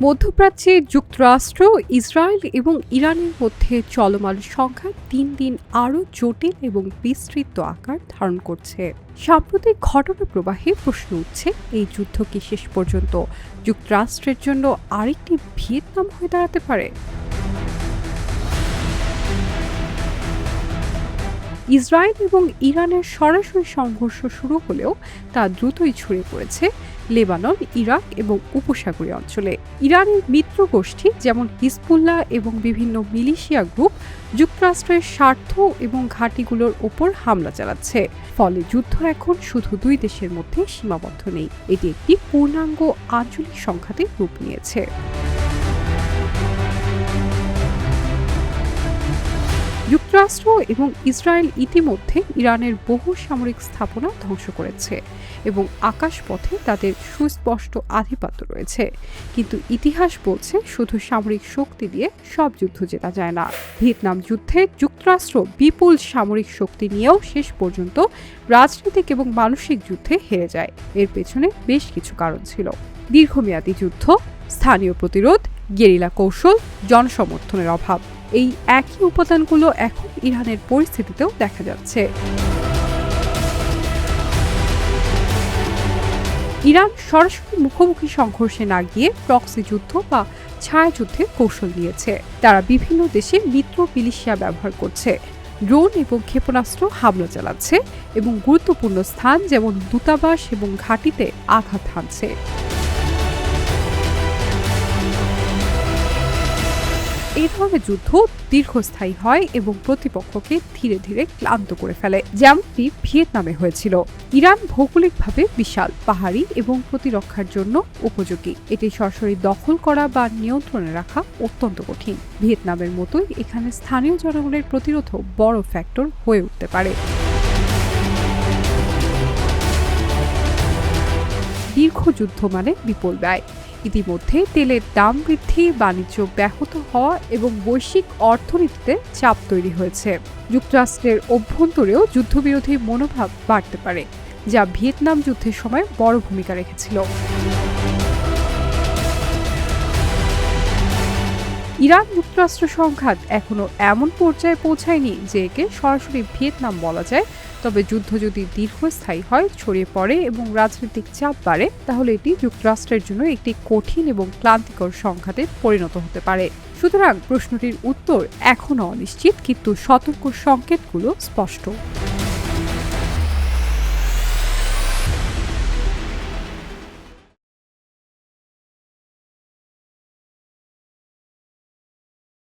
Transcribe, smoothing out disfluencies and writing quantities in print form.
মধ্যপ্রাচ্যে যুক্তরাষ্ট্র, ইসরায়েল এবং ইরানের মধ্যে চলমান সংঘাত দিন দিন আরও জটিল এবং বিস্তৃত আকার ধারণ করছে। সাম্প্রতিক ঘটনা প্রবাহে প্রশ্ন উঠছে, এই যুদ্ধ কি শেষ পর্যন্ত যুক্তরাষ্ট্রের জন্য আরেকটি ভিয়েতনাম হয়ে দাঁড়াতে পারে? ইসরায়েল এবং ইরানের সরাসরি সংঘর্ষ শুরু হলেও তা দ্রুতই ছড়িয়ে পড়েছে লেবানন, ইরাক এবং উপসাগরীয় অঞ্চলে। ইরানের মিত্র গোষ্ঠী যেমন হিজবুল্লাহ এবং বিভিন্ন মিলিশিয়া গ্রুপ যুক্তরাষ্ট্রের স্বার্থ এবং ঘাঁটিগুলোর ওপর হামলা চালাচ্ছে। ফলে যুদ্ধ এখন শুধু দুই দেশের মধ্যে সীমাবদ্ধ নেই, এটি একটি পূর্ণাঙ্গ আঞ্চলিক সংঘাতের রূপ নিয়েছে। যুক্তরাষ্ট্র এবং ইসরায়েল ইতিমধ্যে ইরানের বহু সামরিক স্থাপনা ধ্বংস করেছে এবং আকাশপথে তাদের সুস্পষ্ট আধিপত্য রয়েছে। কিন্তু ইতিহাস বলছে, শুধু সামরিক শক্তি দিয়ে সব যুদ্ধ জেতা যায় না। ভিয়েতনাম যুদ্ধে যুক্তরাষ্ট্র বিপুল সামরিক শক্তি নিয়েও শেষ পর্যন্ত রাজনৈতিক এবং মানসিক যুদ্ধে হেরে যায়। এর পেছনে বেশ কিছু কারণ ছিল: দীর্ঘমেয়াদী যুদ্ধ, স্থানীয় প্রতিরোধ, গেরিলা কৌশল, জনসমর্থনের অভাব। এই একই উপাদানগুলো এখন ইরানের পরিস্থিতিতেও দেখা যাচ্ছে। ইরান সরাসরি মুখোমুখি সংঘর্ষে না গিয়ে প্রক্সি যুদ্ধ বা ছায়াযুদ্ধের কৌশল নিয়েছে। তারা বিভিন্ন দেশে মিত্র মিলিশিয়া ব্যবহার করছে, ড্রোন এবং ক্ষেপণাস্ত্র হামলা চালাচ্ছে এবং গুরুত্বপূর্ণ স্থান যেমন দূতাবাস এবং ঘাঁটিতে আঘাত হানছে। এই ধরনের যুদ্ধ দীর্ঘস্থায়ী হয় এবং প্রতিপক্ষকে ধীরে ধীরে ক্লান্ত করে ফেলে, যেমনটি ভিয়েতনামে হয়েছিল। ইরান ভৌগোলিকভাবে বিশাল, পাহাড়ি এবং প্রতিরক্ষার জন্য উপযোগী। এটি সরাসরি দখল করা বা নিয়ন্ত্রণে রাখা অত্যন্ত কঠিন। ভিয়েতনামের মতোই এখানে স্থানীয় জনগণের প্রতিরোধও বড় ফ্যাক্টর হয়ে উঠতে পারে। দীর্ঘ যুদ্ধ মানে বিপুল ব্যয়। ইতিমধ্যে তেলের দাম বৃদ্ধি, বাণিজ্য ব্যাহত হওয়া এবং বৈশ্বিক অর্থনীতিতে চাপ তৈরি হয়েছে। যুক্তরাষ্ট্রের অভ্যন্তরেও যুদ্ধবিরোধী মনোভাব বাড়তে পারে, যা ভিয়েতনাম যুদ্ধের সময় বড় ভূমিকা রেখেছিল। ইরান যুক্তরাষ্ট্র সংঘাত এখনো এমন পর্যায়ে পৌঁছায়নি যে একে সরাসরি ভিয়েতনাম বলা যায়। তবে যুদ্ধ যদি দীর্ঘস্থায়ী হয়, ছড়িয়ে পড়ে এবং রাজনৈতিক চাপ বাড়ে, তাহলে এটি যুক্তরাষ্ট্রের জন্য একটি কঠিন এবং ক্লান্তিকর সংঘাতে পরিণত হতে পারে। সুতরাং প্রশ্নটির উত্তর এখনও অনিশ্চিত, কিন্তু সতর্ক সংকেতগুলো স্পষ্ট।